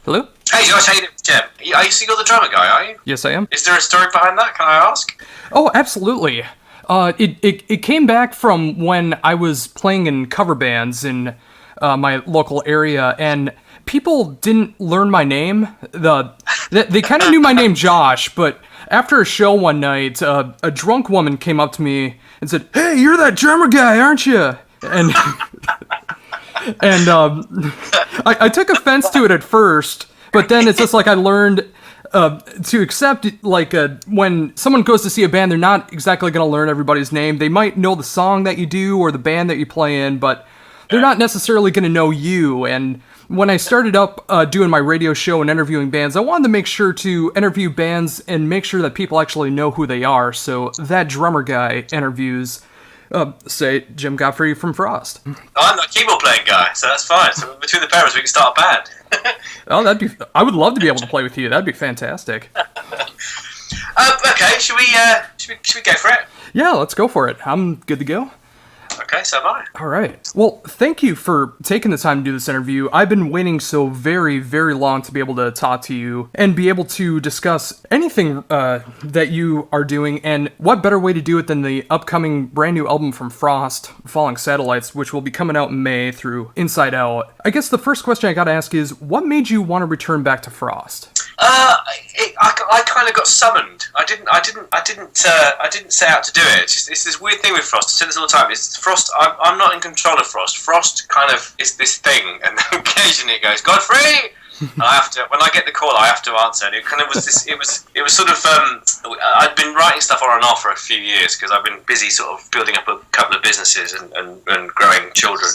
Hello? Hey Josh, how you doing? Jem. Are you still the drummer guy, are you? Yes, I am. Is there a story behind that, can I ask? Oh, absolutely. It came back from when I was playing in cover bands in my local area, and people didn't learn my name. They kind of knew my name, Josh, but after a show one night, a drunk woman came up to me and said, "Hey, you're that drummer guy, aren't you?" And I took offense to it at first, but then it's just like I learned to accept, like, when someone goes to see a band, they're not exactly going to learn everybody's name. They might know the song that you do or the band that you play in, but they're not necessarily going to know you. And when I started up doing my radio show and interviewing bands, I wanted to make sure to interview bands and make sure that people actually know who they are. So that drummer guy interviews, say, Jem Godfrey from Frost. I'm a keyboard playing guy, so that's fine. So between the pair of us, we can start a band. Oh, I would love to be able to play with you. That'd be fantastic. Okay, should we go for it? Yeah, let's go for it. I'm good to go. Okay, so am I. All right. Well, thank you for taking the time to do this interview. I've been waiting so very, very long to be able to talk to you and be able to discuss anything that you are doing, and what better way to do it than the upcoming brand new album from Frost, Falling Satellites, which will be coming out in May through Inside Out. I guess the first question I gotta ask is, what made you want to return back to Frost? I kind of got summoned. I didn't set out to do it. It's this weird thing with Frost. I say this all the time. It's Frost. I'm not in control of Frost. Frost kind of is this thing, and occasionally it goes, Godfrey. And I have to. When I get the call, I have to answer. And it kind of was this. It was sort of. I'd been writing stuff on and off for a few years because I've been busy sort of building up a couple of businesses and growing children.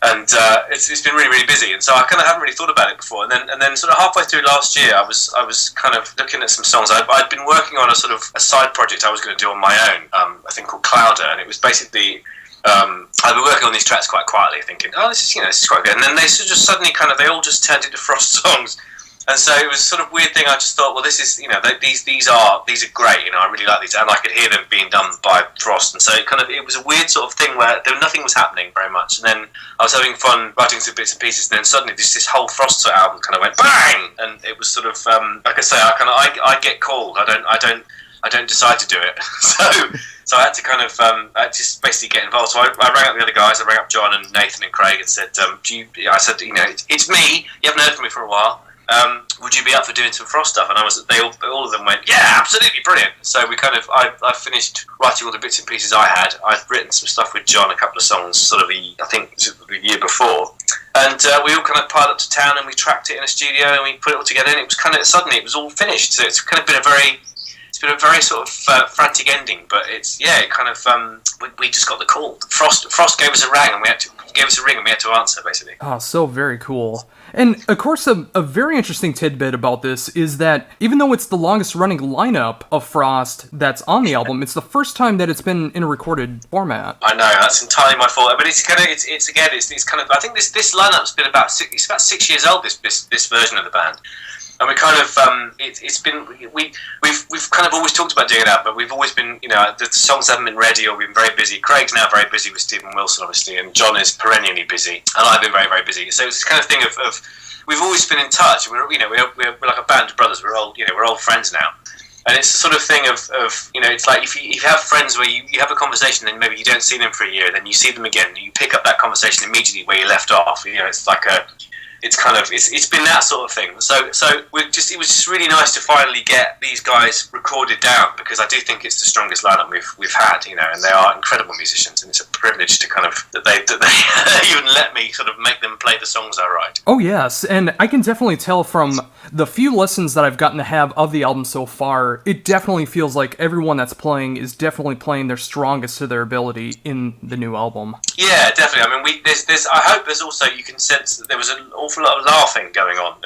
And it's been really, really busy, and so I kind of haven't really thought about it before. And then sort of halfway through last year, I was kind of looking at some songs. I'd been working on a sort of a side project I was going to do on my own, a thing called Clouder, and it was basically I'd been working on these tracks quite quietly, thinking, oh, this is quite good. And then they just suddenly they all just turned into Frost songs. And so it was a sort of weird thing. I just thought, well, this is, these are great. I really like these, and I could hear them being done by Frost. And so it was a weird sort of thing where nothing was happening very much. And then I was having fun writing some bits and pieces. And then suddenly this whole Frost album kind of went bang, and it was sort of like I say, I get called. I don't decide to do it. So I had to I had to basically get involved. So I rang up the other guys. I rang up John and Nathan and Craig and said, I said, it's me. You haven't heard from me for a while. Would you be up for doing some Frost stuff? And all of them went, yeah, absolutely, brilliant. So I finished writing all the bits and pieces I had. I'd written some stuff with John, a couple of songs, sort of I think the year before. And we all kind of piled up to town and we tracked it in a studio and we put it all together, and it was suddenly it was all finished. So it's kind of been a very sort of frantic ending, but we just got the call. Frost gave us a ring and we had to answer, basically. Oh, so very cool. And, of course, a very interesting tidbit about this is that even though it's the longest-running lineup of Frost that's on the album, it's the first time that it's been in a recorded format. I know, that's entirely my fault. But it's kind of, I think this lineup's been about 6 years old, this version of the band. And we kind of, we've kind of always talked about doing that, but we've always been, the songs haven't been ready or we've been very busy. Craig's now very busy with Stephen Wilson, obviously, and John is perennially busy, and I've been very, very busy. So it's this kind of thing of we've always been in touch. We're like a band of brothers. We're old friends now. And it's the sort of thing of it's like if you have friends where you have a conversation and maybe you don't see them for a year, then you see them again, and you pick up that conversation immediately where you left off. It's like it's been that sort of thing. So it was just really nice to finally get these guys recorded down, because I do think it's the strongest lineup we've had, and they are incredible musicians, and it's a privilege to that they even let me sort of make them play the songs I write. Oh yes, and I can definitely tell from the few listens that I've gotten to have of the album so far, it definitely feels like everyone that's playing is definitely playing their strongest to their ability in the new album. Yeah, definitely. I mean, there's I hope there's also, you can sense that there was an awful lot of laughing going on.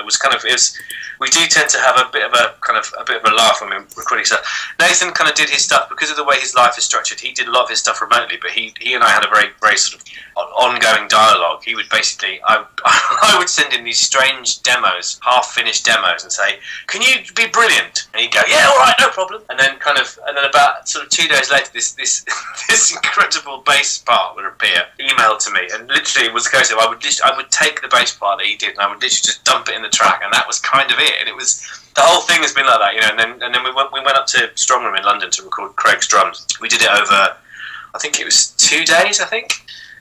We do tend to have a bit of a laugh when we're recording stuff. Nathan kind of did his stuff because of the way his life is structured. He did a lot of his stuff remotely, but he and I had a very, very sort of ongoing dialogue. He would basically, I would send him these strange demos, half finished unfinished demos and say, "Can you be brilliant?" And he'd go, "Yeah, all right, no problem." And then about sort of 2 days later, this this incredible bass part would appear, emailed to me, and literally it was the case of I would take the bass part that he did and I would literally just dump it in the track, and that was kind of it. And it was, the whole thing has been like that, you know. And then we went up to Strongroom in London to record Craig's drums. We did it over, I think it was 2 days, I think.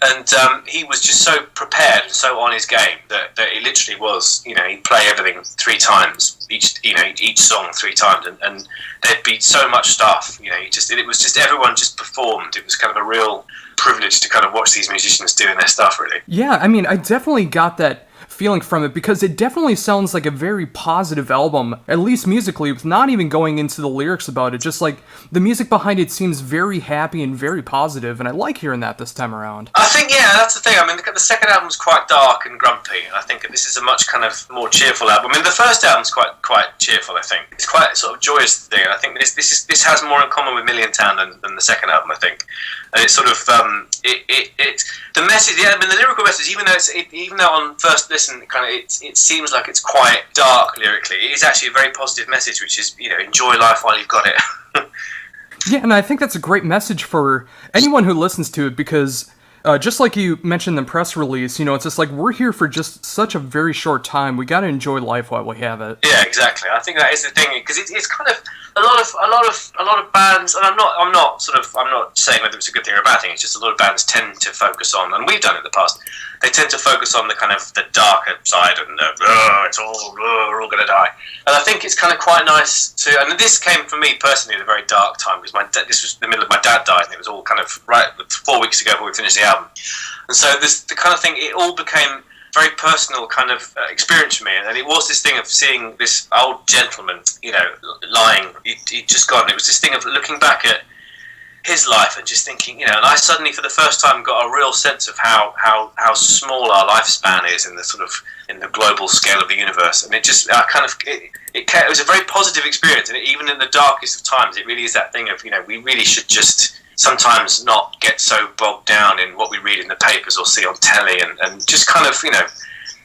And he was just so prepared and so on his game that it literally was, you know, he'd play everything 3 times, each song 3 times, and there'd be so much stuff, you know. It was just everyone just performed. It was kind of a real privilege to kind of watch these musicians doing their stuff, really. Yeah, I mean, I definitely got that feeling from it, because it definitely sounds like a very positive album, at least musically, with not even going into the lyrics about it. Just like the music behind it seems very happy and very positive, and I like hearing that this time around. I think, yeah, that's the thing. I mean, the second album's quite dark and grumpy, and I think this is a much kind of more cheerful album. I mean, the first album's quite cheerful, I think. It's quite sort of joyous thing, and I think this has more in common with Million Town than the second album, I think. And it's sort of the message. Yeah, I mean, the lyrical message, even though on first listen, kind of it seems like it's quite dark lyrically, it is actually a very positive message, which is, you know, enjoy life while you've got it. Yeah, and I think that's a great message for anyone who listens to it, because just like you mentioned in the press release, you know, it's just like, we're here for just such a very short time. We got to enjoy life while we have it. Yeah, exactly. I think that is the thing, because it's kind of a lot of bands, and I'm not saying whether it's a good thing or a bad thing. It's just a lot of bands tend to focus on, and we've done it in the past. They tend to focus on the kind of the darker side, and we're all going to die. And I think it's kind of quite nice to. And this came for me personally at a very dark time, because this was the middle of my dad died, and it was all kind of right 4 weeks ago before we finished the album. And so the kind of thing, it all became very personal kind of experience for me, and it was this thing of seeing this old gentleman, you know, lying. He'd just gone. It was this thing of looking back at his life and just thinking, you know, and I suddenly for the first time got a real sense of how small our lifespan is in the global scale of the universe. And it just it was a very positive experience, and even in the darkest of times, it really is that thing of, you know, we really should just sometimes not get so bogged down in what we read in the papers or see on telly, and just kind of, you know,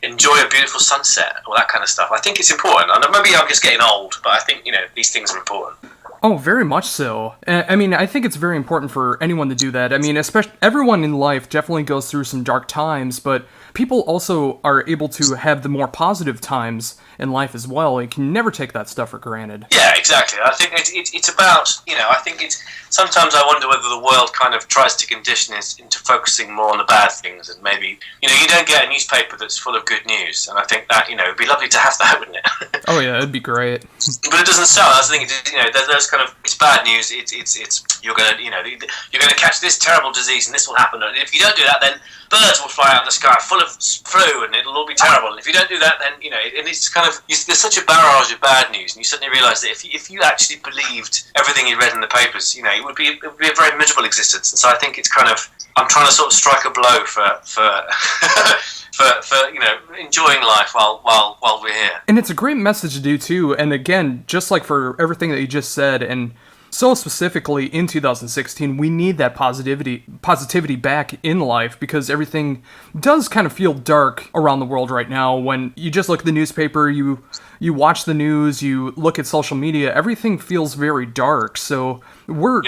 enjoy a beautiful sunset, all that kind of stuff. I think it's important. And maybe I'm just getting old, but I think, you know, these things are important. Oh, very much so. I mean, I think it's very important for anyone to do that. I mean, especially everyone in life definitely goes through some dark times, but people also are able to have the more positive times in life as well. You can never take that stuff for granted. Yeah, exactly. I think it's about, you know, I think it's, sometimes I wonder whether the world kind of tries to condition us into focusing more on the bad things, and maybe, you know, you don't get a newspaper that's full of good news, and I think that, you know, it'd be lovely to have that, wouldn't it? Oh yeah, it'd be great. But it doesn't sell. That's the thing. You know, there's kind of, it's bad news. It's you're gonna, you know, you're gonna catch this terrible disease, and this will happen. And if you don't do that, then birds will fly out in the sky full of flu, and it'll all be terrible. And if you don't do that, then, you know, and it's kind of, there's such a barrage of bad news, and you suddenly realise that if you actually believed everything you read in the papers, you know, it would be a very miserable existence. And so I think it's kind of, I'm trying to sort of strike a blow for for you know, enjoying life while we're here. And it's a great message to do too. And again, just like for everything that you just said, and so specifically in 2016, we need that positivity back in life, because everything does kind of feel dark around the world right now. When you just look at the newspaper, you watch the news, you look at social media, everything feels very dark. So we're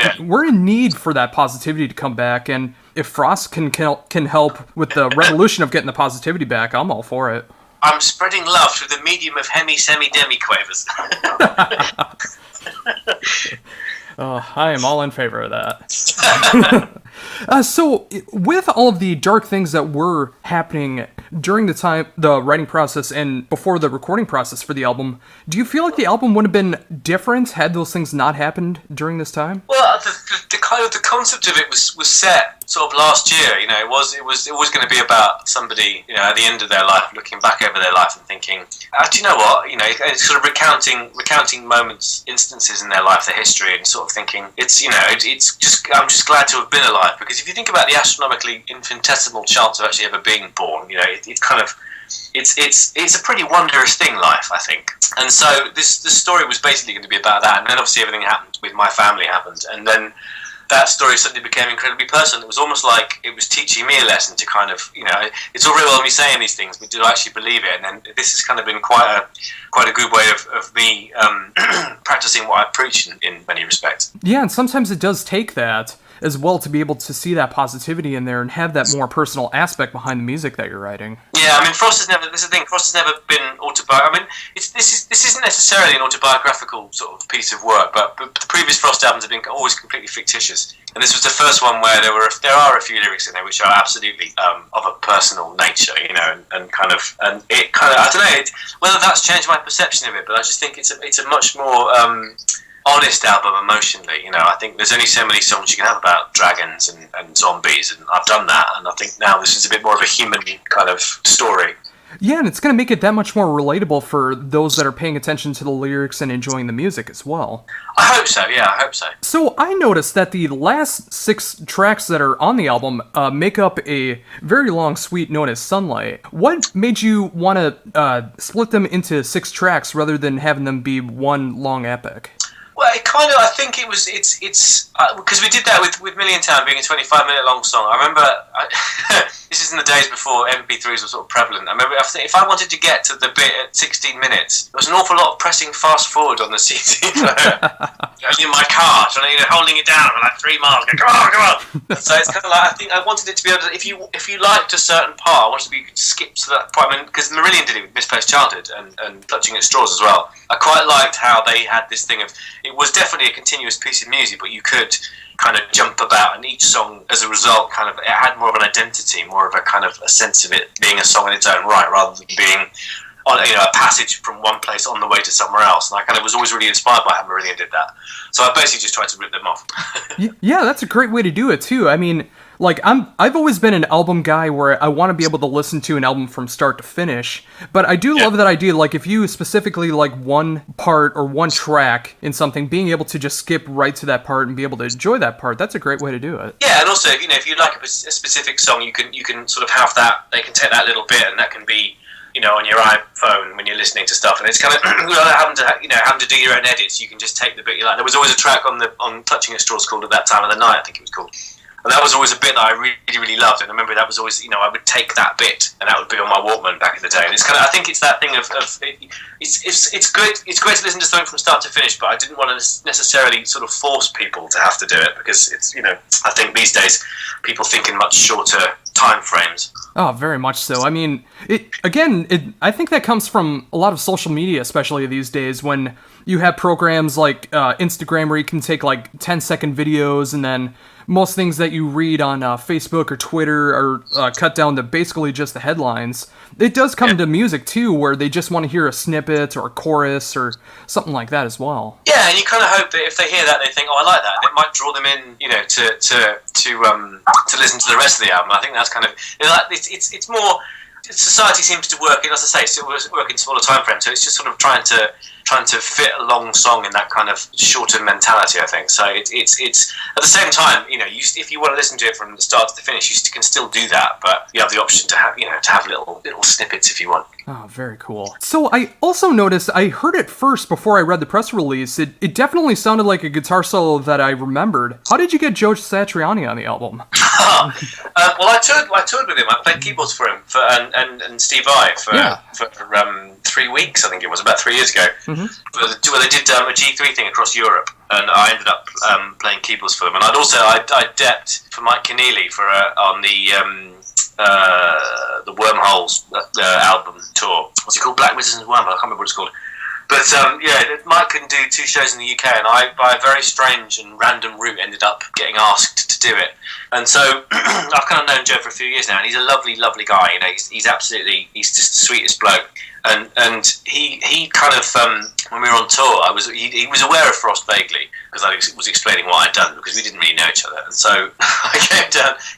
in need for that positivity to come back. And if Frost can help with the revolution of getting the positivity back, I'm all for it. I'm spreading love through the medium of hemi, semi, demi quavers. I am all in favor of that. So, with all of the dark things that were happening during the writing process and before the recording process for the album, do you feel like the album would have been different had those things not happened during this time? Well, the concept of it was set sort of last year. You know, it was going to be about somebody, you know, at the end of their life, looking back over their life and thinking, do you know what? You know, sort of recounting moments, instances in their life, their history, and sort of thinking, it's, you know, I'm just glad to have been alive, because if you think about the astronomically infinitesimal chance of actually ever being born, you know, it kind of, it's a pretty wondrous thing, life, I think. And so this story was basically going to be about that, and then obviously everything happened with my family happened, and then that story suddenly became incredibly personal. It was almost like it was teaching me a lesson to kind of, it's all very well me saying these things, but do I actually believe it? And then this has kind of been quite a good way of me practicing what I preach in many respects. Yeah, and sometimes it does take that as well to be able to see that positivity in there and have that more personal aspect behind the music that you're writing. Yeah, I mean, Frost has never been autobiographical. I mean, this isn't necessarily an autobiographical sort of piece of work, but the previous Frost albums have been always completely fictitious. And this was the first one where there are a few lyrics in there which are absolutely of a personal nature, and it kind of, I don't know whether that's changed my perception of it, but I just think it's a much more honest album emotionally. I think there's only so many songs you can have about dragons and zombies, and I've done that, and I think now this is a bit more of a human kind of story. Yeah, and it's going to make it that much more relatable for those that are paying attention to the lyrics and enjoying the music as well. I hope so, yeah, I hope so. So I noticed that the last 6 tracks that are on the album make up a very long suite known as Sunlight. What made you want to split them into 6 tracks rather than having them be one long epic? Well, I think it's because we did that with Million Town being a 25-minute long song. I remember, this is in the days before MP3s were sort of prevalent. I remember if I wanted to get to the bit at 16 minutes, there was an awful lot of pressing fast forward on the CD player. In my car, holding it down for like 3 miles, going, come on. So it's kind of like, I think I wanted it to be able to, if you liked a certain part, I wanted to be, you could skip to that part. I mean, because Marillion did it with Misplaced Childhood and Clutching at Straws as well. I quite liked how they had this thing of, it was definitely a continuous piece of music, but you could kind of jump about, and each song, as a result, kind of, it had more of an identity, more of a kind of a sense of it being a song in its own right, rather than being a passage from one place on the way to somewhere else. And I kind of was always really inspired by how Marillion did that. So I basically just tried to rip them off. Yeah, that's a great way to do it too. I mean, like I've always been an album guy where I want to be able to listen to an album from start to finish, but I do love that idea. Like if you specifically like one part or one track in something, being able to just skip right to that part and be able to enjoy that part, that's a great way to do it. Yeah, and also if you like a specific song, you can sort of have that. They can take that little bit, and that can be on your iPhone when you're listening to stuff, and it's kind of having to do your own edits. You can just take the bit you like. There was always a track on Clutching at Straws called At That Time of the Night, I think it was called. And that was always a bit that I really, really loved. And I remember that was always, I would take that bit, and that would be on my Walkman back in the day. And it's kind of, I think it's that thing of it's great to listen to something from start to finish, but I didn't want to necessarily sort of force people to have to do it, because it's, I think these days people think in much shorter time frames. Oh, very much so. I mean, I think that comes from a lot of social media, especially these days, when you have programs like Instagram where you can take like 10-second videos, and then most things that you read on Facebook or Twitter are cut down to basically just the headlines. It does come to music too, where they just want to hear a snippet or a chorus or something like that as well. Yeah, and you kind of hope that if they hear that, they think, "Oh, I like that," and it might draw them in, to listen to the rest of the album. I think that's kind of it's more. Society seems to work, as I say, still work in smaller time frames, so it's just sort of trying to fit a long song in that kind of shorter mentality, I think. So it's at the same time, if you want to listen to it from the start to the finish, you can still do that, but you have the option to have little snippets if you want. Oh, very cool. So I also noticed, I heard it first before I read the press release. It definitely sounded like a guitar solo that I remembered. How did you get Joe Satriani on the album? Well, I toured with him. I played keyboards for him and Steve Vai for 3 weeks, I think it was, about 3 years ago. Mm-hmm. Where they did a G3 thing across Europe, and I ended up playing keyboards for them. And I depped for Mike Keneally on the Wormholes album tour. What's it called? Black Wizards and Wormholes? I can't remember what it's called. But Mike couldn't do 2 shows in the UK, and I, by a very strange and random route, ended up getting asked to do it. And so I've kind of known Joe for a few years now, and he's a lovely, lovely guy. He's just the sweetest bloke. And he kind of when we were on tour, he was aware of Frost vaguely, because I was explaining what I'd done, because we didn't really know each other. And so I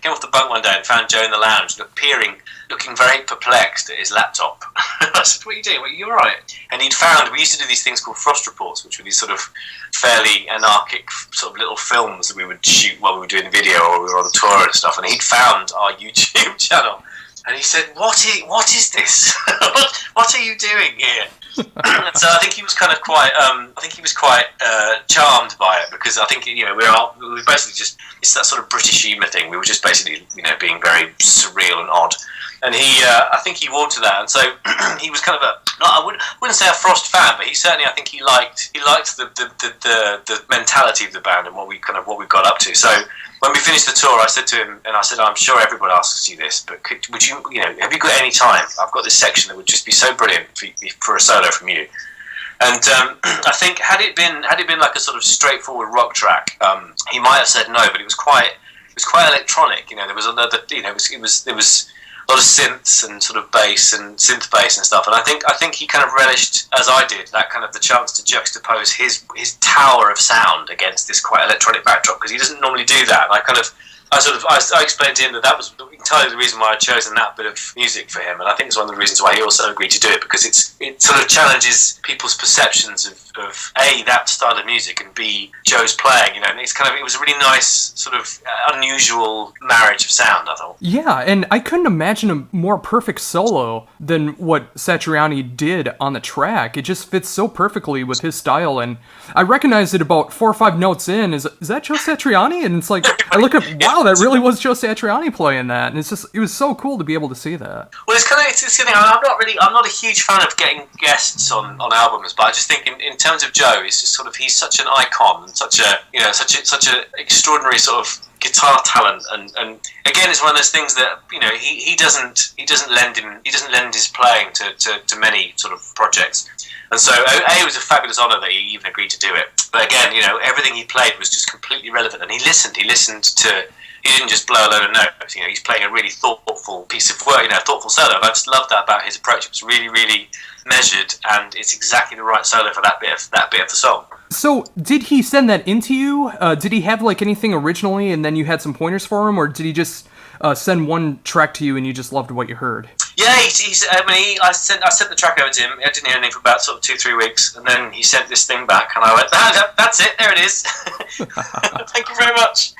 came off the bunk one day and found Joe in the lounge, looking very perplexed at his laptop. I said, "What are you doing? Are you all right?" And we used to do these things called Frost reports, which were these sort of fairly anarchic sort of little films that we would shoot while we were doing the video or we were on tour and stuff. And he'd found our YouTube channel, and he said, "What is this? What are you doing here?" So I think he was kind of quite. Charmed by it, because I think we were basically just, it's that sort of British humour thing. We were just basically being very surreal and odd. And I think he warmed to that, and so he was kind of I wouldn't say a Frost fan, but he certainly, I think he liked the mentality of the band and what we got up to. So when we finished the tour, I said to him, and I said, I'm sure everyone asks you this, but would you, have you got any time? I've got this section that would just be so brilliant for a solo from you. And I think had it been like a sort of straightforward rock track, he might have said no, but it was quite electronic. There was there was a lot of synths and sort of bass and synth bass and stuff. And I think he kind of relished, as I did, that kind of the chance to juxtapose his tower of sound against this quite electronic backdrop, because he doesn't normally do that. And I explained to him that was entirely the reason why I'd chosen that bit of music for him, and I think it's one of the reasons why he also agreed to do it, because it sort of challenges people's perceptions of A, that style of music, and B, Joe's playing. And it was a really nice sort of unusual marriage of sound, I thought. Yeah, and I couldn't imagine a more perfect solo than what Satriani did on the track. It just fits so perfectly with his style, and I recognized it about 4 or 5 notes in. Is that Joe Satriani? And it's like, I look up, wow, that really was Joe Satriani playing that, and it was so cool to be able to see that. Well, it's the thing. I'm not a huge fan of getting guests on albums, but I just think in terms of Joe, it's just sort of, he's such an icon and such a extraordinary sort of guitar talent, and again, it's one of those things that he doesn't lend his playing to many sort of projects. And so, it was a fabulous honour that he even agreed to do it. But again, everything he played was just completely relevant, and he listened to. He didn't just blow a load of notes. He's playing a really thoughtful piece of work, thoughtful solo. And I just loved that about his approach. It was really, really measured, and it's exactly the right solo for that bit of the song. So, did he send that into you? Did he have anything originally, and then you had some pointers for him, or did he just send one track to you and you just loved what you heard? Yeah, I sent the track over to him. I didn't hear anything for about sort of 2-3 weeks, and then he sent this thing back, and I went, "That's it. There it is. Thank you very much."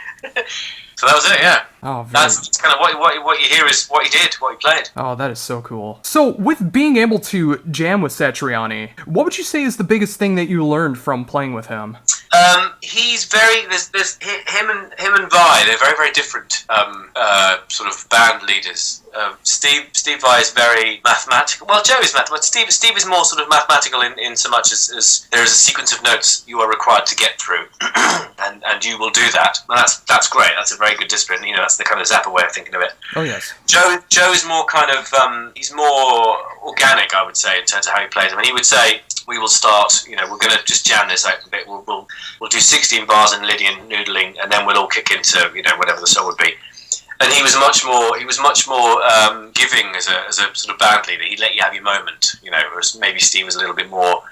So that was it, yeah. Oh, that's kind of what you hear is what he did, what he played. Oh, that is so cool. So, with being able to jam with Satriani, what would you say is the biggest thing that you learned from playing with him? He's very. There's him and Vi. They're very, very different sort of band leaders. Steve Vai is very mathematical. Well, Joe is mathematical. Steve is more sort of mathematical in so much as there is a sequence of notes you are required to get through, and you will do that. And that's great. That's a very good discipline. That's the kind of Zappa way of thinking of it. Oh yes. Joe is more kind of he's more organic, I would say, in terms of how he plays. I mean, he would say, we will start, we're going to just jam this out a bit. We'll do 16 bars in Lydian noodling, and then we'll all kick into, whatever the song would be. And he was much more giving as a sort of band leader. He'd let you have your moment, whereas maybe Steve was a little bit more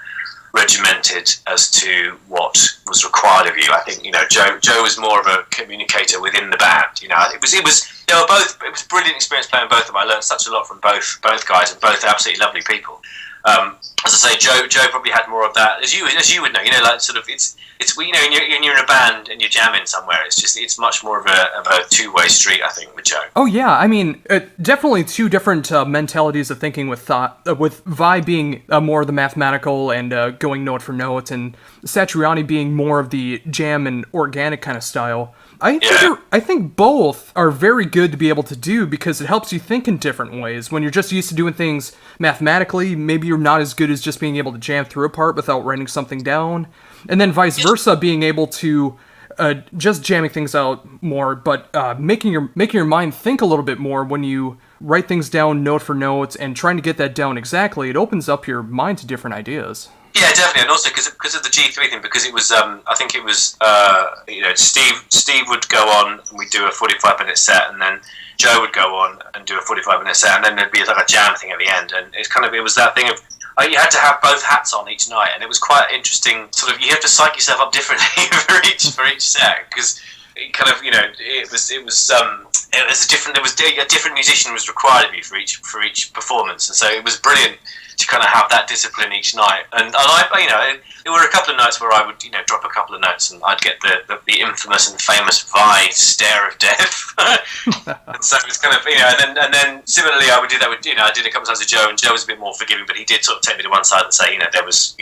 regimented as to what was required of you. I think, Joe was more of a communicator within the band. It was brilliant experience playing both of them. I learned such a lot from both guys, and both absolutely lovely people. As I say, Joe probably had more of that, as you would know. It's when you're in a band and you're jamming somewhere. It's much more of a two-way street, I think, with Joe. Oh yeah, I mean, definitely two different mentalities of thinking with Vi being more of the mathematical and going note for note, and Satriani being more of the jam and organic kind of style. I think both are very good to be able to do, because it helps you think in different ways. When you're just used to doing things mathematically, maybe you're not as good as just being able to jam through a part without writing something down. And then vice versa, being able to just jamming things out more, but making your mind think a little bit more when you write things down note for note and trying to get that down exactly. It opens up your mind to different ideas. Yeah, definitely, and also because of the G3 thing, because it was, I think it was, Steve would go on and we'd do a 45-minute set, and then Joe would go on and do a 45-minute set, and then there'd be like a jam thing at the end, and it was that thing of, you had to have both hats on each night, and it was quite interesting. Sort of, you have to psych yourself up differently for each set, because it kind of, it was a different musician was required of you for each performance, and so it was brilliant to kind of have that discipline each night. And there were a couple of nights where I would, drop a couple of notes and I'd get the infamous and famous Vide stare of death. And so it's kind of, and then similarly I would do that with, I did a couple of times with Joe, and Joe was a bit more forgiving, but he did sort of take me to one side and say, you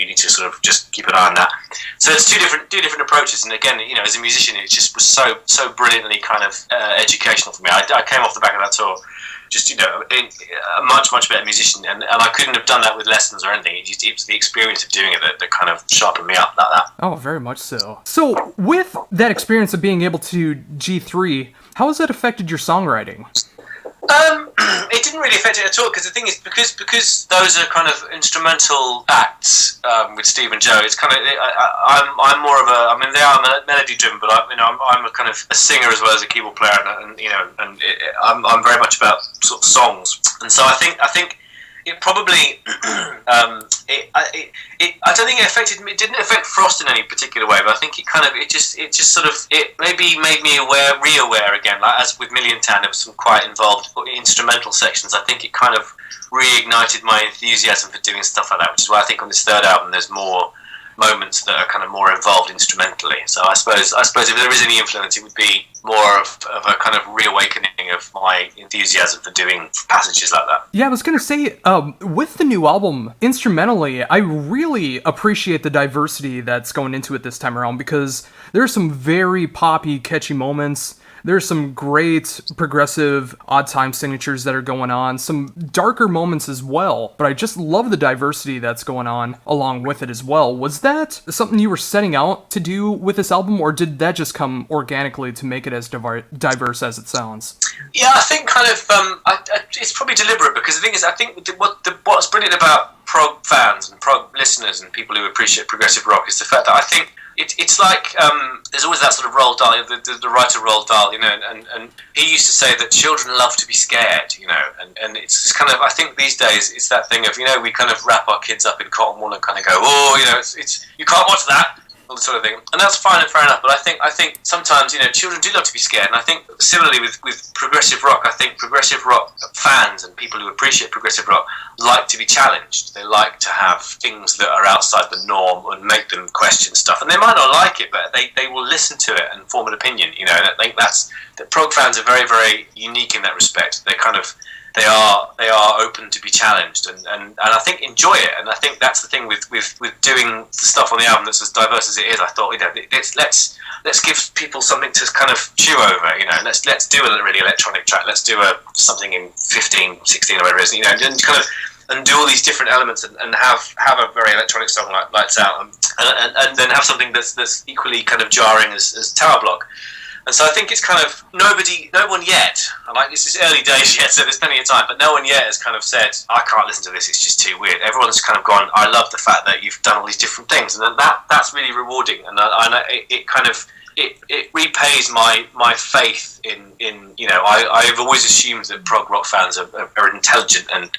need to sort of just keep an eye on that. So it's two different approaches. And again, as a musician, it just was so brilliantly kind of educational for me. I came off the back of that tour just a much better musician, and I couldn't have done that with lessons or anything. It was the experience of doing it that kind of sharpened me up like that. Oh, very much so. So with that experience of being able to G3, how has that affected your songwriting? It didn't really affect it at all, because the thing is, because those are kind of instrumental acts with Steve and Joe. It's kind of I'm more of a, they are melody driven, but I'm a kind of a singer as well as a keyboard player, and I'm very much about sort of songs, and so I think it probably I don't think it affected me. It didn't affect Frost in any particular way, but I think it just sort of maybe made me re-aware again. Like as with Million Town, there was some quite involved instrumental sections. I think it kind of reignited my enthusiasm for doing stuff like that, which is why I think on this third album there's more moments that are kind of more involved instrumentally. So I suppose if there is any influence, it would be more of a kind of reawakening of my enthusiasm for doing passages like that. Yeah, I was going to say, with the new album, instrumentally, I really appreciate the diversity that's going into it this time around, because there are some very poppy, catchy moments. There's some great progressive odd time signatures that are going on, some darker moments as well, but I just love the diversity that's going on along with it as well. Was that something you were setting out to do with this album, or did that just come organically to make it as diverse as it sounds? Yeah, I think kind of it's probably deliberate, because the thing is, I think what's brilliant about prog fans and prog listeners and people who appreciate progressive rock is the fact that I think it's like there's always that sort of Roald Dahl, the writer Roald Dahl, and he used to say that children love to be scared, and it's kind of, I think these days it's that thing of, we kind of wrap our kids up in cotton wool and kind of go, it's you can't watch that, all this sort of thing, and that's fine and fair enough. But I think sometimes children do love to be scared, and I think similarly with progressive rock, I think progressive rock fans and people who appreciate progressive rock like to be challenged. They like to have things that are outside the norm and make them question stuff, and they might not like it, but they will listen to it and form an opinion. And I think that prog fans are very, very unique in that respect. They are open to be challenged, and I think enjoy it. And I think that's the thing with doing stuff on the album that's as diverse as it is. I thought, let's give people something to kind of chew over. Let's do a really electronic track. Let's do something in 15, 16 or whatever it is. And kind of and do all these different elements and have a very electronic song like Lights Out, and then have something that's equally kind of jarring as Tower Block. And so I think it's kind of no one yet, this is early days yet, so there's plenty of time, but no one yet has kind of said, I can't listen to this, it's just too weird. Everyone's kind of gone, I love the fact that you've done all these different things, and then that's really rewarding, and it repays my faith in I've always assumed that prog rock fans are intelligent and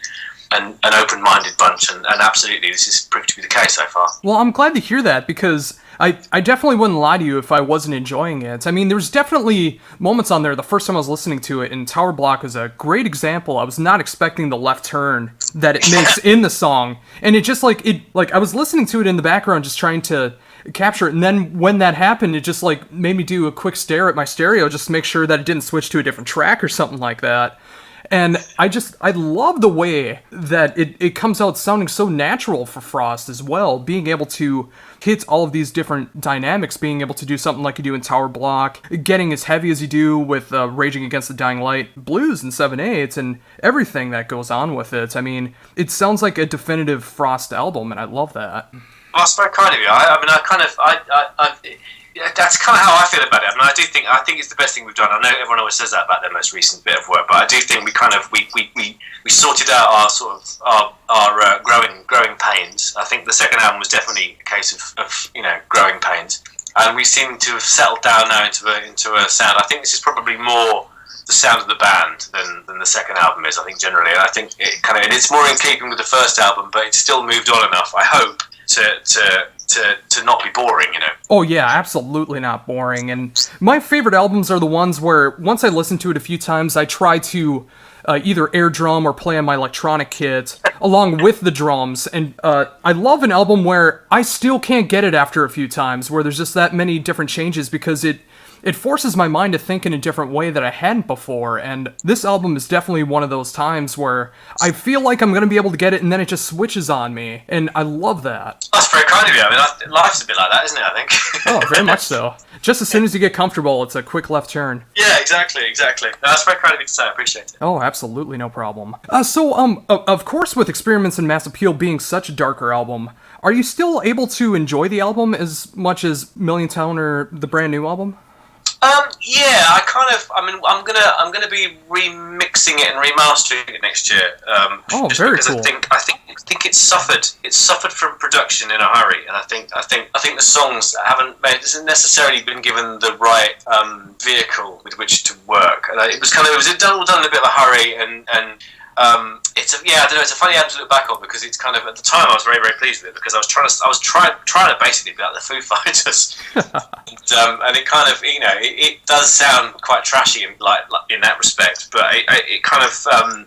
an open-minded bunch, and absolutely this has proved to be the case so far. Well, I'm glad to hear that, because I definitely wouldn't lie to you if I wasn't enjoying it. there's definitely moments on there, the first time I was listening to it, and Tower Block is a great example. I was not expecting the left turn that it makes in the song, and it just I was listening to it in the background just trying to capture it, and then when that happened, it just made me do a quick stare at my stereo just to make sure that it didn't switch to a different track or something like that. And I love the way that it comes out sounding so natural for Frost as well, being able to hit all of these different dynamics, being able to do something like you do in Tower Block, getting as heavy as you do with Raging Against the Dying Light blues and 7/8, and everything that goes on with it. It sounds like a definitive Frost album, and I love that. Well, that's very kind of you. That's kind of how I feel about it. I think it's the best thing we've done. I know everyone always says that about their most recent bit of work, but I do think we sorted out our sort of our growing pains. I think the second album was definitely a case of growing pains, and we seem to have settled down now into a sound. I think this is probably more the sound of the band than the second album is. I think generally, and I think it's more in keeping with the first album, but it's still moved on enough, I hope, to not be boring, Oh yeah, absolutely not boring. And my favorite albums are the ones where once I listen to it a few times, I try to either air drum or play on my electronic kit along with the drums. And I love an album where I still can't get it after a few times, where there's just that many different changes, because it forces my mind to think in a different way that I hadn't before, and this album is definitely one of those times where I feel like I'm going to be able to get it, and then it just switches on me, and I love that. That's very kind of you. I mean, life's a bit like that, isn't it, I think? Oh, very much so. Just as soon as you get comfortable, it's a quick left turn. Yeah, exactly. No, that's very kind of you to say. I appreciate it. Oh, absolutely, no problem. Of course, with Experiments in Mass Appeal being such a darker album, are you still able to enjoy the album as much as Million Town or the brand new album? Yeah, I'm gonna be remixing it and remastering it next year. Just very because cool. I think it's suffered from production in a hurry, and I think the songs hasn't necessarily been given the right vehicle with which to work. And it was all done in a bit of a hurry, and I don't know. It's a funny album to look back on, because it's kind of, at the time I was very, very pleased with it, because I was trying to basically be like the Foo Fighters, and it kind of, it does sound quite trashy in in that respect, but it kind of I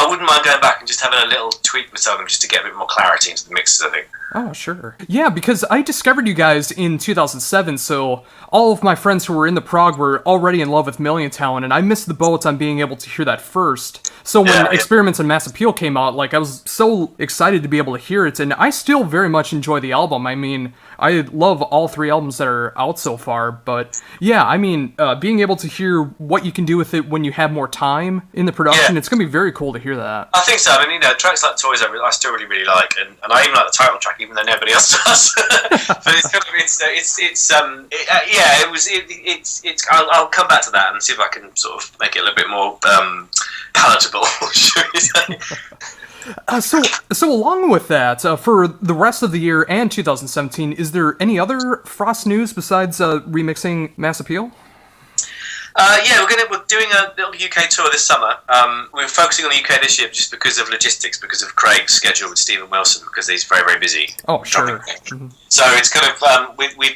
wouldn't mind going back and just having a little tweak with some of them just to get a bit more clarity into the mixes, I think. Oh, sure. Yeah, because I discovered you guys in 2007, so all of my friends who were in the prog were already in love with Million Town, and I missed the boat on being able to hear that first. So when Experiments in Mass Appeal came out, I was so excited to be able to hear it, and I still very much enjoy the album. I mean, I love all three albums that are out so far, but yeah, I mean, being able to hear what you can do with it when you have more time in the production, it's going to be very cool to hear that. I think so. I mean, tracks like Toys I still really, really like, and I even like the title track, even though nobody else does. But it's kind of, I'll come back to that and see if I can sort of make it a little bit more palatable, shall we say. So along with that, for the rest of the year and 2017, is there any other Frost news besides remixing Mass Appeal? We're doing a little UK tour this summer. We're focusing on the UK this year just because of logistics, because of Craig's schedule with Stephen Wilson, because he's very, very busy. Oh, sure. Mm-hmm. So it's kind of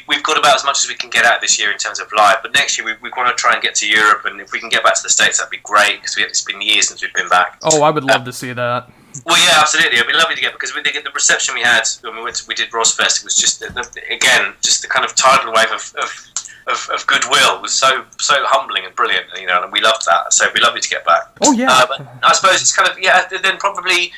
we've got about as much as we can get out this year in terms of live. But next year we want to try and get to Europe, and if we can get back to the States, that'd be great, because it's been years since we've been back. Oh, I would love to see that. Well, yeah, absolutely. It'd be lovely to get, because we did get the reception we had when we did Rosfest. It was just the kind of tidal wave of goodwill was so humbling and brilliant, and we loved that. So it'd be lovely to get back. Oh yeah. But I suppose it's kind of then probably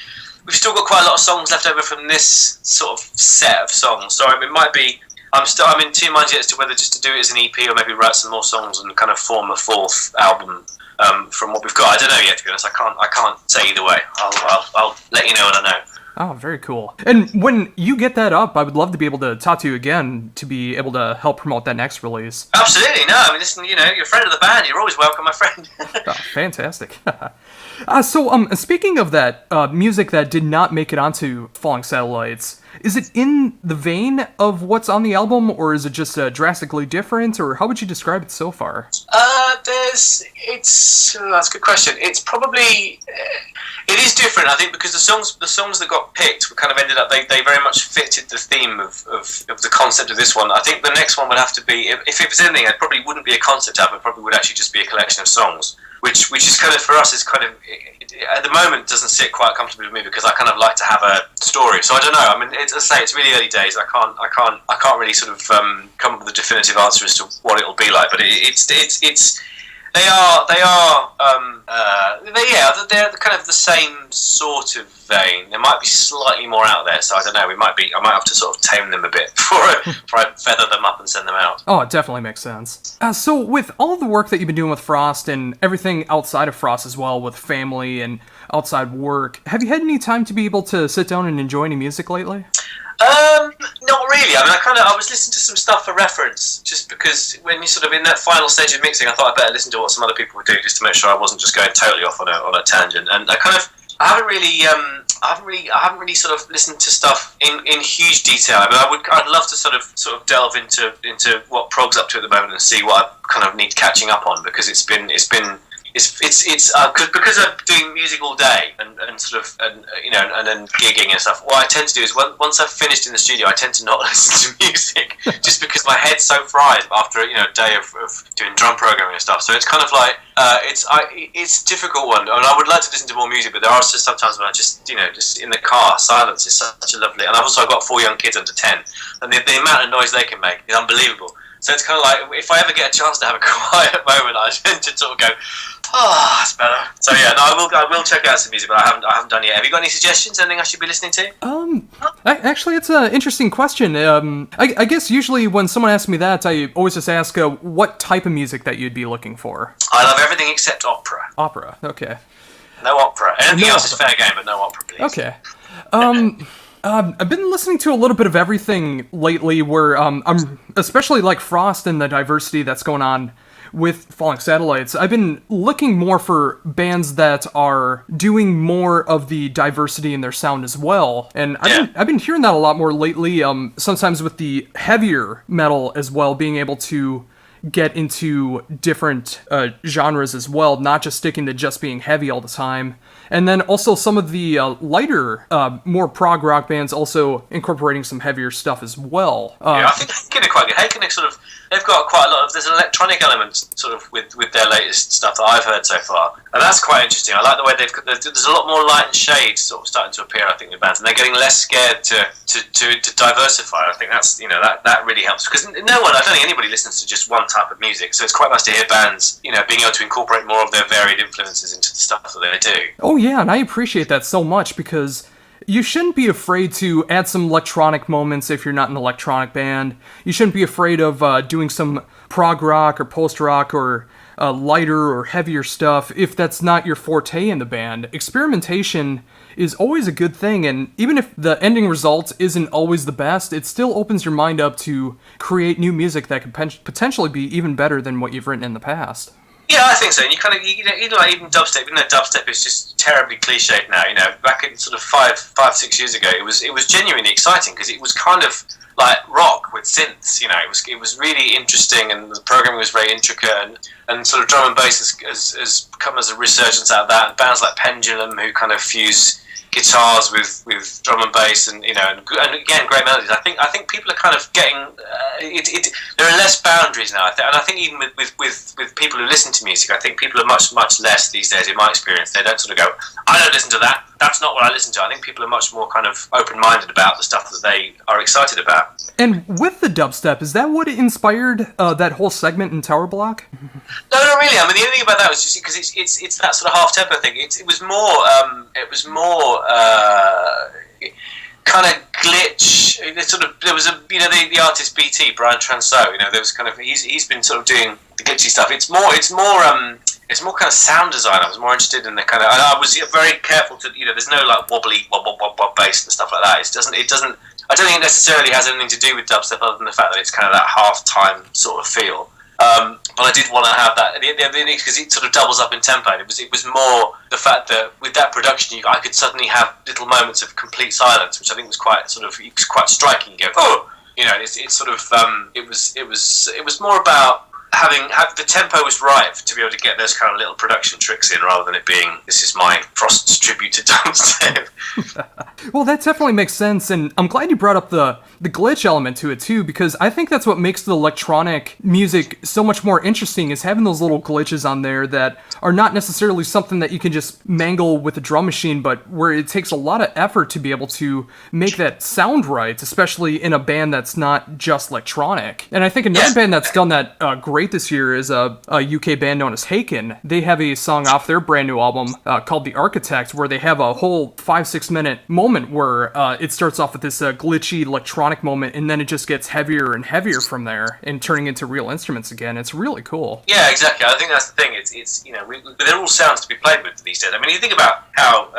we've still got quite a lot of songs left over from this sort of set of songs. So it might be I'm in two minds yet as to whether just to do it as an EP or maybe write some more songs and kind of form a fourth album from what we've got. I don't know yet, to be honest. I can't say either way. I'll let you know when I know. Oh, very cool. And when you get that up, I would love to be able to talk to you again to be able to help promote that next release. Absolutely. No, I mean, listen, you're a friend of the band. You're always welcome, my friend. Oh, fantastic. Speaking of that, music that did not make it onto Falling Satellites, is it in the vein of what's on the album, or is it just drastically different, or how would you describe it so far? That's a good question. It's probably it is different, I think, because the songs that got picked kind of ended up they very much fitted the theme of the concept of this one. I think the next one would have to be, if it was anything, it probably wouldn't be a concept album. It probably would actually just be a collection of songs, which is kind of, for us, is kind of, at the moment doesn't sit quite comfortably with me, because I kind of like to have a story. So I don't know. I mean, as I say, it's really early days. I can't really sort of come up with a definitive answer as to what it'll be like. But they're kind of the same sort of vein. They might be slightly more out there, so I don't know. I might have to sort of tame them a bit before I feather them up and send them out. Oh, it definitely makes sense. So with all the work that you've been doing with Frost and everything outside of Frost as well, with family and outside work, have you had any time to be able to sit down and enjoy any music lately? Not really. I mean, I was listening to some stuff for reference, just because when you're sort of in that final stage of mixing, I thought I'd better listen to what some other people would do, just to make sure I wasn't just going totally off on a tangent. And I haven't really sort of listened to stuff in huge detail. I mean, I'd love to sort of delve into what Prog's up to at the moment and see what I kind of need catching up on, because it's because I'm doing music all day and then gigging and stuff. What I tend to do is once I've finished in the studio, I tend to not listen to music. just because my head's so fried after a day of doing drum programming and stuff. So it's kind of like it's a difficult one, and I would like to listen to more music, but there are just sometimes when I just just in the car, silence is such a lovely. And I've also got 4 young kids under 10, and the amount of noise they can make is unbelievable. So it's kind of like, if I ever get a chance to have a quiet moment, I tend to sort of go, that's better. So yeah, no, I will check out some music, but I haven't done it yet. Have you got any suggestions? Anything I should be listening to? Actually, it's an interesting question. I guess usually when someone asks me that, I always just ask what type of music that you'd be looking for. I love everything except opera. Opera, okay. No opera. Anything else is fair game, but no opera, please. Okay. I've been listening to a little bit of everything lately where I'm especially like Frost and the diversity that's going on with Falling Satellites. I've been looking more for bands that are doing more of the diversity in their sound as well. And I've been hearing that a lot more lately, sometimes with the heavier metal as well, being able to get into different genres as well, not just sticking to just being heavy all the time. And then also some of the lighter, more prog rock bands also incorporating some heavier stuff as well. I think Haken are quite good. Haken are they've got quite a lot of, there's an electronic element sort of with their latest stuff that I've heard so far. And that's quite interesting. I like the way there's a lot more light and shade sort of starting to appear, I think, in bands. And they're getting less scared to diversify. I think that's, that really helps. Because I don't think anybody listens to just one type of music. So it's quite nice to hear bands, being able to incorporate more of their varied influences into the stuff that they do. Oh yeah, and I appreciate that so much because you shouldn't be afraid to add some electronic moments if you're not an electronic band. You shouldn't be afraid of doing some prog rock or post rock or lighter or heavier stuff if that's not your forte in the band. Experimentation is always a good thing, and even if the ending result isn't always the best, it still opens your mind up to create new music that could potentially be even better than what you've written in the past. Yeah, I think so. And you kind of, like even dubstep, even though dubstep is just terribly cliched now, back in sort of 5-6 years ago, it was genuinely exciting because it was kind of like rock with synths. It was really interesting, and the programming was very intricate, and sort of drum and bass has come as a resurgence out of that. And bands like Pendulum, who kind of fuse guitars with drum and bass, and and again, great melodies. I think people are kind of getting there are less boundaries now. And I think even with people who listen to music, I think people are much less these days. In my experience, they don't sort of go, I don't listen to that. That's not what I listen to. I think people are much more kind of open-minded about the stuff that they are excited about. And with the dubstep, is that what inspired that whole segment in Tower Block? No, not really. I mean, the only thing about that was just because it's that sort of half-tempo thing. It was more kind of glitch. There was the artist BT Brian Transeau. There was kind of he's been sort of doing the glitchy stuff. It's more kind of sound design. I was more interested in the kind of. And I was very careful to there's no like wobbly bass and stuff like that. It doesn't. I don't think it necessarily has anything to do with dubstep other than the fact that it's kind of that half-time sort of feel. But I did want to have that because it sort of doubles up in tempo. And it was more the fact that with that production, I could suddenly have little moments of complete silence, which I think was quite striking. You go, it's sort of it was more about having the tempo was right to be able to get those kind of little production tricks in, rather than it being this is my Frost's tribute to dubstep. Well, that definitely makes sense, and I'm glad you brought up the glitch element to it too, because I think that's what makes the electronic music so much more interesting, is having those little glitches on there that are not necessarily something that you can just mangle with a drum machine, but where it takes a lot of effort to be able to make that sound right, especially in a band that's not just electronic. And I think another band that's done that great this year is a UK band known as Haken. They have a song off their brand new album called The Architect, where they have a whole 5-6 minute moment where it starts off with this glitchy electronic moment, and then it just gets heavier and heavier from there and turning into real instruments again. It's really cool. Yeah, exactly. I think that's the thing. It's they're all sounds to be played with these days. I mean, you think about how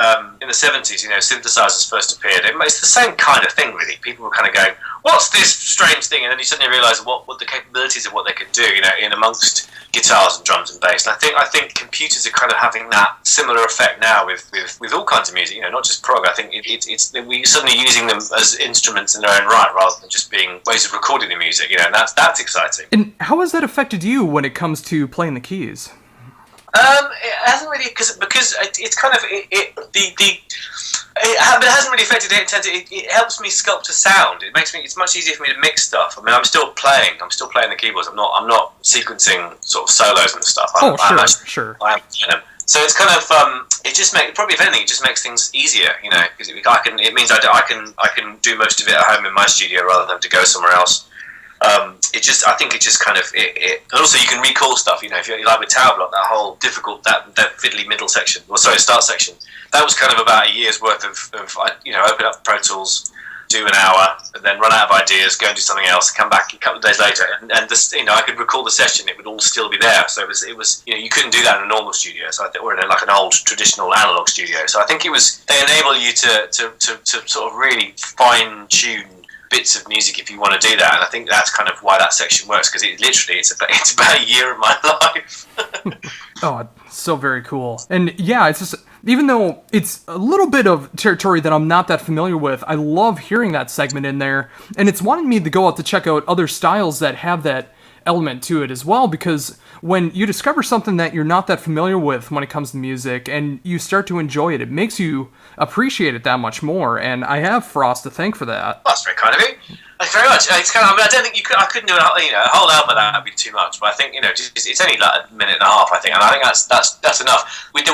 in the 70s, synthesizers first appeared. It's the same kind of thing, really. People were kind of going, what's this strange thing? And then you suddenly realise what the capabilities of what they could do, in amongst guitars and drums and bass. And I think computers are kind of having that similar effect now with all kinds of music, not just prog. I think we're suddenly using them as instruments in their own right, rather than just being ways of recording the music, and that's exciting. And how has that affected you when it comes to playing the keys? It hasn't really because it's kind of it hasn't really affected it in terms of it helps me sculpt a sound. It's much easier for me to mix stuff. I mean, I'm still playing the keyboards. I'm not sequencing sort of solos and stuff. Sure. I am playing them. So it's kind of it just probably if anything it just makes things easiasier, you know, because it means I can do most of it at home in my studio rather than to go somewhere else. I think it just kind of and also you can recall stuff, you know, if you're like with Tower Block, that whole difficult that fiddly middle section, start section, that was kind of about a year's worth of you know, open up Pro Tools, do an hour, and then run out of ideas, go and do something else, come back a couple of days later, and this, you know, I could recall the session, it would all still be there. So it was you know, you couldn't do that in a normal studio, or in like an old traditional analog studio. So I think they enable you to sort of really fine tune bits of music if you want to do that, and I think that's kind of why that section works, because it's about a year of my life. Oh, so very cool. And yeah, it's just, even though it's a little bit of territory that I'm not that familiar with, I love hearing that segment in there, and it's wanting me to go out to check out other styles that have that element to it as well, because when you discover something that you're not that familiar with when it comes to music and you start to enjoy it, it makes you appreciate it that much more, and I have Frost to thank for that. That's very kind of you. Thanks very much. It's kind of, I don't think I couldn't do a whole album of that would be too much, but I think, you know, it's only like a minute and a half, I think, and I think that's enough. If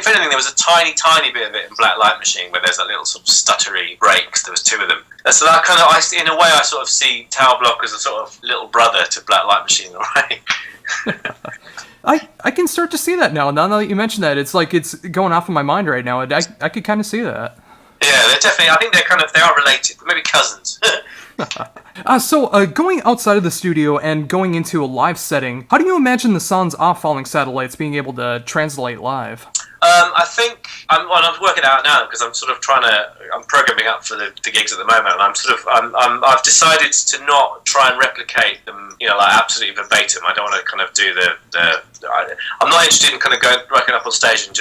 anything, there was a tiny bit of it in Black Light Machine where there's a little sort of stuttery breaks. There was two of them. So that kind of, in a way, I sort of see Tower Block as a sort of little brother to Black Light Machine, right? I can start to see that now that you mention that. It's like it's going off of my mind right now. I could kind of see that. Yeah, they're definitely, I think they are related, maybe cousins. So going outside of the studio and going into a live setting, how do you imagine the sounds off Falling Satellites being able to translate live? I think I'm working out now because I'm sort of I'm programming up for the gigs at the moment, and I've decided to not try and replicate them, you know, like absolutely verbatim. I don't want to kind of do I'm not interested in kind of rocking up on stage and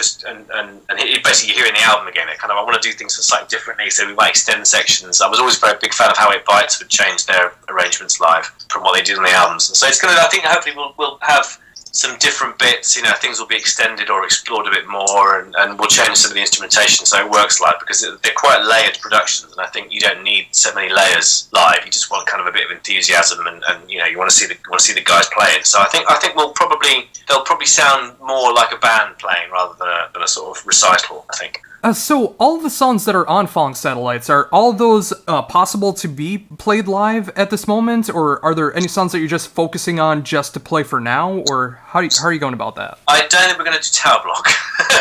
basically hearing the album again. I want to do things slightly differently, so we might extend sections. I was always a very big fan of how 8 Bites would change their arrangements live from what they did on the albums, and so it's going to, I think, hopefully we'll have some different bits, you know, things will be extended or explored a bit more, and we'll change some of the instrumentation so it works live, because they're quite layered productions, and I think you don't need so many layers live. You just want kind of a bit of enthusiasm, and you know, you want to see the guys playing. So I think they'll probably sound more like a band playing rather than a sort of recital, I think. So all of the songs that are on Falling Satellites, are all of those possible to be played live at this moment, or are there any songs that you're just focusing on just to play for now, or how are you going about that? I don't think we're going to do Tower Block.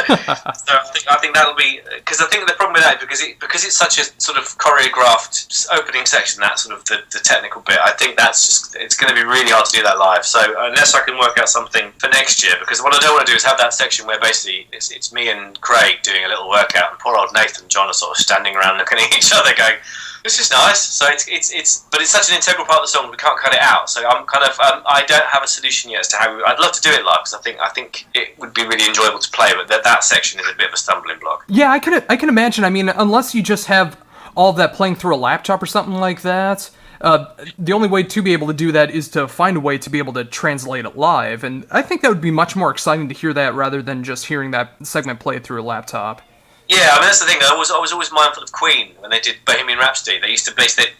So I think that'll be, because I think the problem with that is because it's such a sort of choreographed opening section, that sort of the technical bit. I think it's going to be really hard to do that live. So unless I can work out something for next year, because what I don't want to do is have that section where basically it's me and Craig doing a little workout, and poor old Nathan and John are sort of standing around looking at each other going, this is nice. So but it's such an integral part of the song, we can't cut it out. So I'm kind of I don't have a solution yet as to how I'd love to do it live, because I think it would be really enjoyable to play, but that section is a bit of a stumbling block. Yeah, I can imagine. I mean, unless you just have all of that playing through a laptop or something like that, the only way to be able to do that is to find a way to be able to translate it live, and I think that would be much more exciting to hear that rather than just hearing that segment played through a laptop. Yeah, I mean, that's the thing. I was always mindful of Queen when they did Bohemian Rhapsody. They'd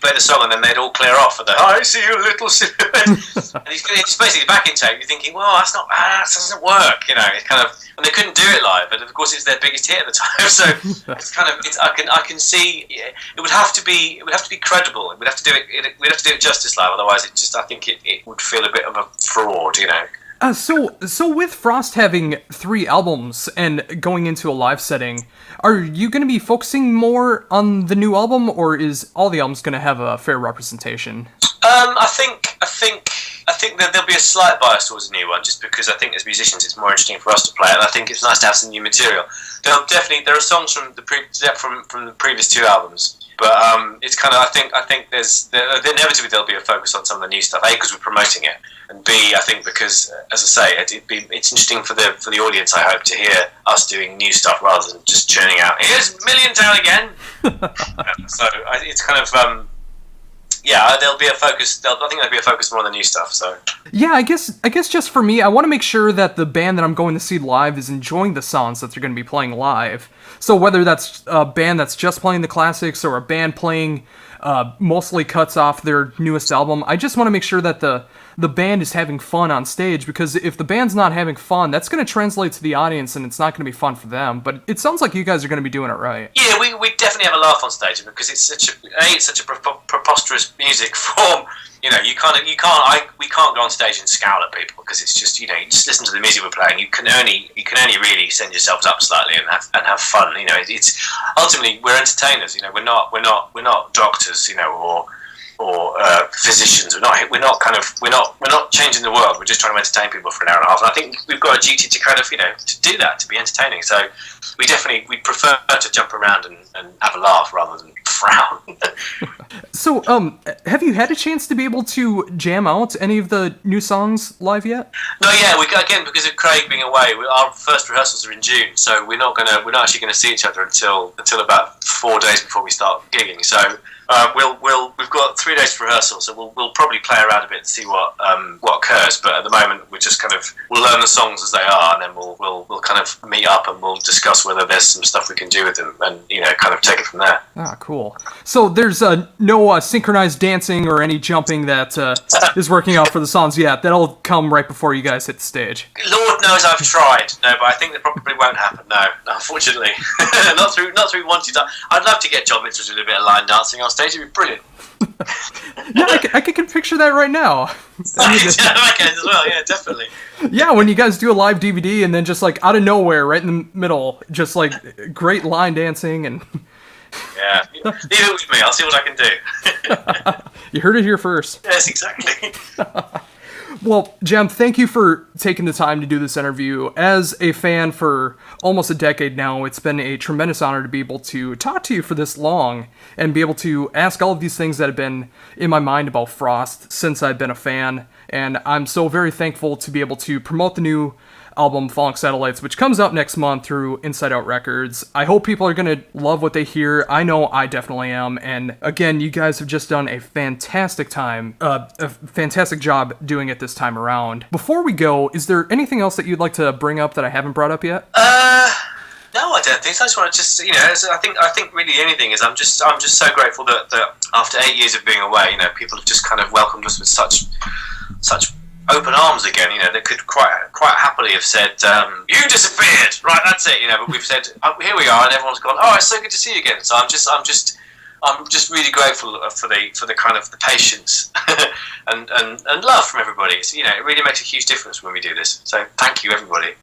play the song and then they'd all clear off, and I see you little silhouette. And it's basically backing tape. You're thinking, well, that doesn't work, you know. It's kind of, and they couldn't do it live, but of course it's their biggest hit at the time. So it's kind of, I can see it would have to be credible. We'd have to do it justice live. Otherwise, I think it would feel a bit of a fraud, you know. So with Frost having 3 albums and going into a live setting, are you going to be focusing more on the new album, or is all the albums going to have a fair representation? I think that there'll be a slight bias towards a new one, just because I think as musicians it's more interesting for us to play it, and I think it's nice to have some new material. There are songs from the previous 2 albums. But it's kind of, I think inevitably there'll be a focus on some of the new stuff. A, because we're promoting it, and B, I think because, as I say, it's interesting for the audience, I hope, to hear us doing new stuff rather than just churning out, here's Million Town again. So it's kind of there'll be a focus. I think there'll be a focus more on the new stuff. So yeah, I guess just for me, I want to make sure that the band that I'm going to see live is enjoying the songs that they're going to be playing live. So whether that's a band that's just playing the classics or a band playing mostly cuts off their newest album, I just want to make sure that the band is having fun on stage, because if the band's not having fun, that's going to translate to the audience and it's not going to be fun for them. But it sounds like you guys are going to be doing it right. Yeah, we definitely have a laugh on stage because it's such a preposterous music form. You know, we can't go on stage and scowl at people because it's just, you just listen to the music we're playing. You can only really send yourselves up slightly and have fun. You know, it's ultimately we're entertainers. You know, we're not doctors. You know, or physicians. We're not changing the world. We're just trying to entertain people for an hour and a half. And I think we've got a duty to kind of, to do that, to be entertaining. So we prefer to jump around and have a laugh rather than frown. So, have you had a chance to be able to jam out any of the new songs live yet? No, yeah. Again, because of Craig being away, our first rehearsals are in June, so we're not actually gonna see each other until about 4 days before we start gigging. So we've got 3 days for rehearsal, so we'll probably play around a bit to see what occurs. But at the moment, we're just we'll learn the songs as they are, and then we'll kind of meet up and we'll discuss whether there's some stuff we can do with them, and kind of take it from there. Ah, cool. So there's no synchronized dancing or any jumping that is working out for the songs yet. That'll come right before you guys hit the stage. Lord knows I've tried. No, but I think that probably won't happen. No, unfortunately, not through wanting to. I'd love to get John Mitchell to do a bit of line dancing on stage. It'd be brilliant. Yeah, I can picture that right now. I can as well. Yeah, definitely. Yeah, when you guys do a live DVD and then just like out of nowhere, right in the middle, just like great line dancing and. Yeah, leave it with me. I'll see what I can do. You heard it here first. Yes, exactly. Well, Jem, thank you for taking the time to do this interview. As a fan for almost a decade now, it's been a tremendous honor to be able to talk to you for this long and be able to ask all of these things that have been in my mind about Frost since I've been a fan. And I'm so very thankful to be able to promote the new album Falling Satellites, which comes out next month through Inside Out Records. I hope people are going to love what they hear. I know I definitely am. And again, you guys have just done a fantastic job doing it this time around. Before we go, is there anything else that you'd like to bring up that I haven't brought up yet? No, I don't think so. I just want to I think really the only thing is I'm just so grateful that after 8 years of being away, people have just kind of welcomed us with such open arms again. They could quite happily have said, "You disappeared." Right, that's it. But we've said, "Here we are," and everyone's gone, "Oh, it's so good to see you again." So I'm just really grateful for the kind of the patience and love from everybody. So, it really makes a huge difference when we do this. So thank you, everybody.